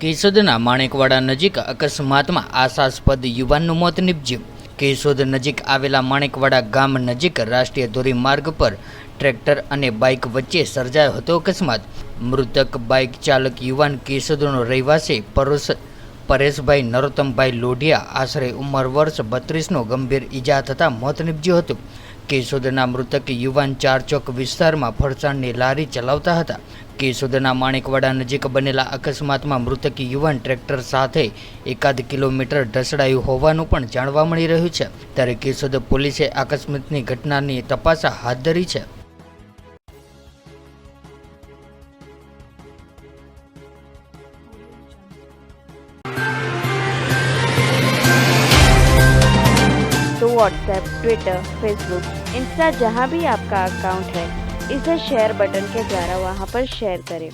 કેશોદના માણેકવાડા નજીક અકસ્માતમાં આશાસ્પદ યુવાનનું મોત નીપજ્યું। કેશોદ નજીક આવેલા માણેકવાડા ગામ નજીક રાષ્ટ્રીય ધોરીમાર્ગ પર ટ્રેક્ટર અને બાઇક વચ્ચે સર્જાયો હતો અકસ્માત। મૃતક બાઇક ચાલક યુવાન કેશોદનો રહેવાસી પરેશભાઈ નરોત્તમભાઈ લોઢિયા આશરે ઉંમર વર્ષ 32નો ગંભીર ઈજા થતાં મોત નીપજ્યું હતું। કેશોદના મૃતક યુવાન ચાર ચોક વિસ્તારમાં ફરસાણની લારી ચલાવતા હતા। કેશોદના માણેકવાડા નજીક બનેલા અકસ્માતમાં મૃતક યુવાન ટ્રેક્ટર સાથે 1 કિલોમીટર ઢસડાયું હોવાનું પણ જાણવા મળી રહ્યું છે। ત્યારે કેશોદ પોલીસે અકસ્માતની ઘટનાની તપાસ હાથ ધરી છે। तो व्हाट्सएप, ट्विटर, फेसबुक, इंस्टा जहाँ भी आपका अकाउंट है, इसे शेयर बटन के द्वारा वहाँ पर शेयर करें।